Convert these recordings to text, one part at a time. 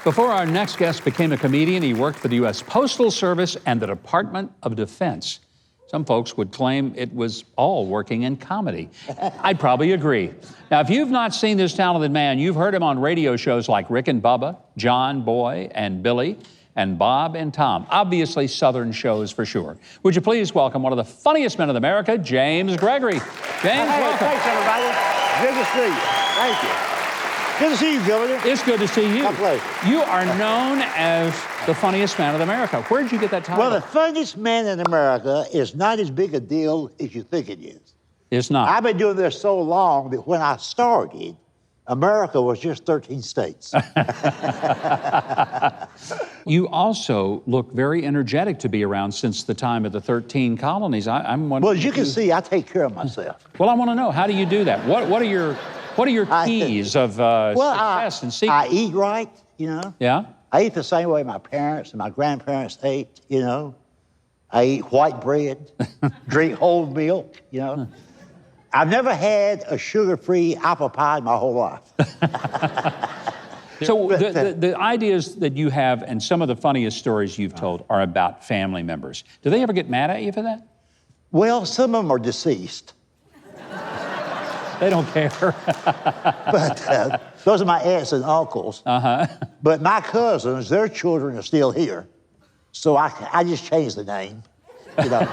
Before our next guest became a comedian, he worked for the U.S. Postal Service and the Department of Defense. Some folks would claim it was all working in comedy. I'd probably agree. Now, if you've not seen this talented man, you've heard him on radio shows like Rick and Bubba, John Boy and Billy, and Bob and Tom. Obviously, Southern shows for sure. Would you please welcome one of the funniest men in America, James Gregory. James, welcome. Thanks, everybody. Good to see you. Thank you. Good to see you, Governor. It's good to see you. My pleasure. You are known as the funniest man in America. Where did you get that title? Well, the funniest man in America is not as big a deal as you think it is. It's not. I've been doing this so long that when I started, America was just 13 states. You also look very energetic to be around since the time of the 13 colonies. I'm wondering. Well, as you can see, I take care of myself. Well, I want to know, how do you do that? What are your keys of success and secrets? I eat right, you know. Yeah? I eat the same way my parents and my grandparents ate, you know. I eat white bread, drink whole milk, you know. I've never had a sugar-free apple pie in my whole life. So the ideas that you have and some of the funniest stories you've told are about family members. Do they ever get mad at you for that? Well, some of them are deceased. They don't care. But those are my aunts and uncles. Uh-huh. But my cousins, their children are still here. So I just changed the name, you know.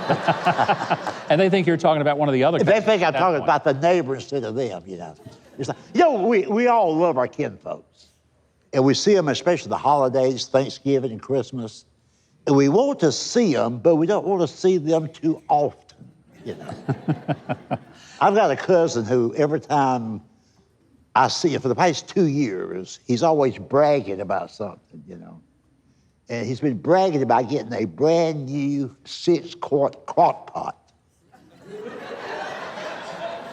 And they think you're talking about one of the other They think I'm talking point. about the neighbor instead of them, you know. It's like, you know, we all love our kinfolks. And we see them, especially the holidays, Thanksgiving and Christmas. And we want to see them, but we don't want to see them too often, you know. I've got a cousin who every time I see him for the past 2 years, he's always bragging about something, you know. And he's been bragging about getting a brand new 6-quart crock pot.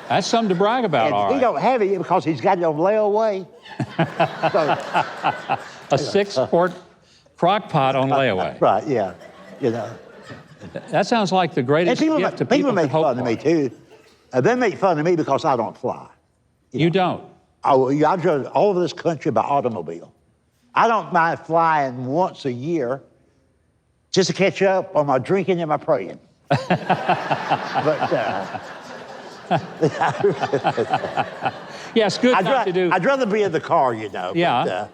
That's something to brag about, And all right. he don't have it because he's got it on layaway. A 6-quart crock pot on layaway. Right, yeah, you know. That sounds like the greatest gift to people make could hope fun of me, too. They make fun of me because I don't fly. You know. don't? I've driven all over this country by automobile. I don't mind flying once a year just to catch up on my drinking and my praying. But yes, good not to do. I'd rather be in the car, you know. Yeah.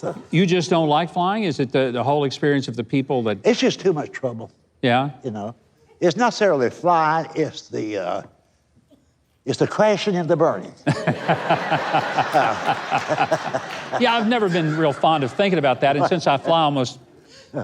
But, You just don't like flying? Is it the whole experience of the people that... it's just too much trouble, Yeah? you know. It's not necessarily flying, it's the crashing and the burning. Yeah, I've never been real fond of thinking about that, and since I fly almost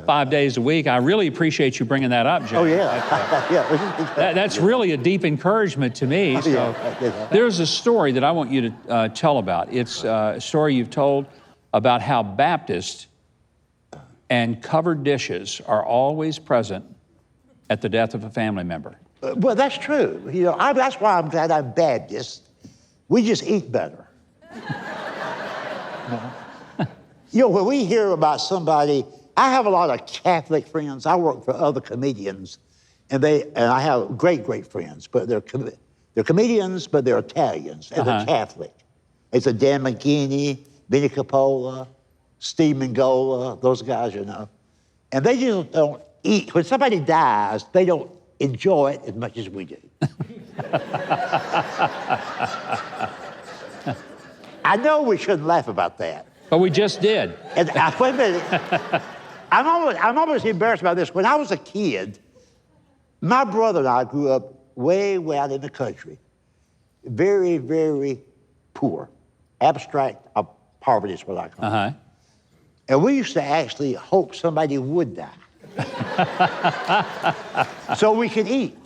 5 days a week, I really appreciate you bringing that up, Jay. Oh, yeah. Yeah. That's really a deep encouragement to me. So Yeah. there's a story that I want you to tell about. It's a story you've told about how Baptist and covered dishes are always present at the death of a family member. Well, that's true. You know, that's why I'm glad I'm Baptist. We just eat better. You know, when we hear about somebody, I have a lot of Catholic friends. I work for other comedians, and I have great friends, but they're comedians, but they're Italians, and they're Catholic. It's a Dan McGinney, Benny Capola, Steve Mangola, those guys, you know. And they just don't eat. When somebody dies, they don't enjoy it as much as we do. I know we shouldn't laugh about that. But we just did. And wait a minute. I'm almost embarrassed about this. When I was a kid, my brother and I grew up way out in the country. Very, very poor. Abstract poverty is what I call it. And we used to actually hope somebody would die. So we could eat.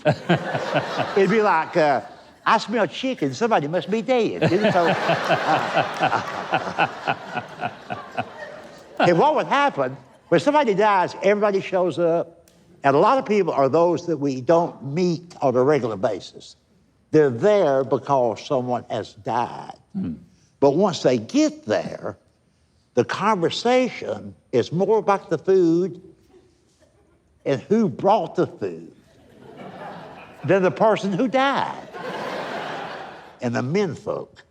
It'd be like, I smell chicken, somebody must be dead. And what would happen, when somebody dies, everybody shows up, and a lot of people are those that we don't meet on a regular basis. They're there because someone has died. But once they get there, the conversation is more about the food and who brought the food than the person who died. And the men folk,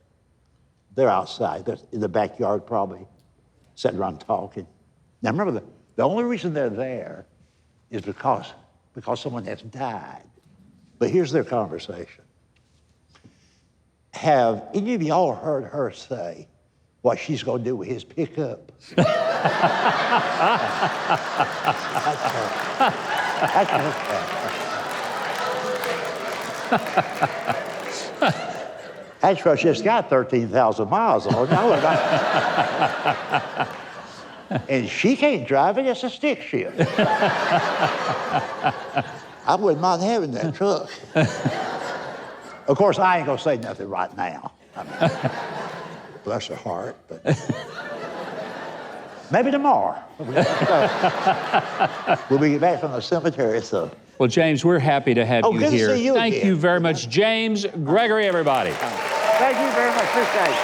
they're outside, they're in the backyard probably, sitting around talking. Now remember, the only reason they're there is because someone has died. But here's their conversation. Have any of y'all heard her say what she's going to do with his pickup? That's right, she's got 13,000 miles on it. And she can't drive it, it's a stick shift. I wouldn't mind having that truck. Of course, I ain't gonna say nothing right now. I mean, bless her heart, but maybe tomorrow. When we get back from the cemetery, so. Well, James, we're happy to have you good here. to see you Thank again. you very much, James Gregory, everybody. Thank you very much. Appreciate it.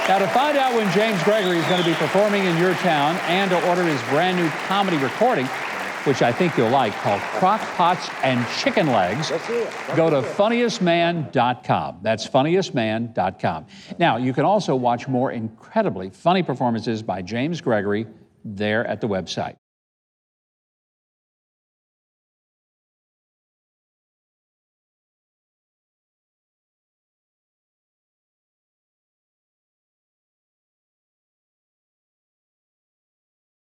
Now, to find out when James Gregory is going to be performing in your town and to order his brand new comedy recording, which I think you'll like, called Crock Pots and Chicken Legs, That's it. go to funniestman.com. That's funniestman.com. Now, you can also watch more incredibly funny performances by James Gregory there at the website.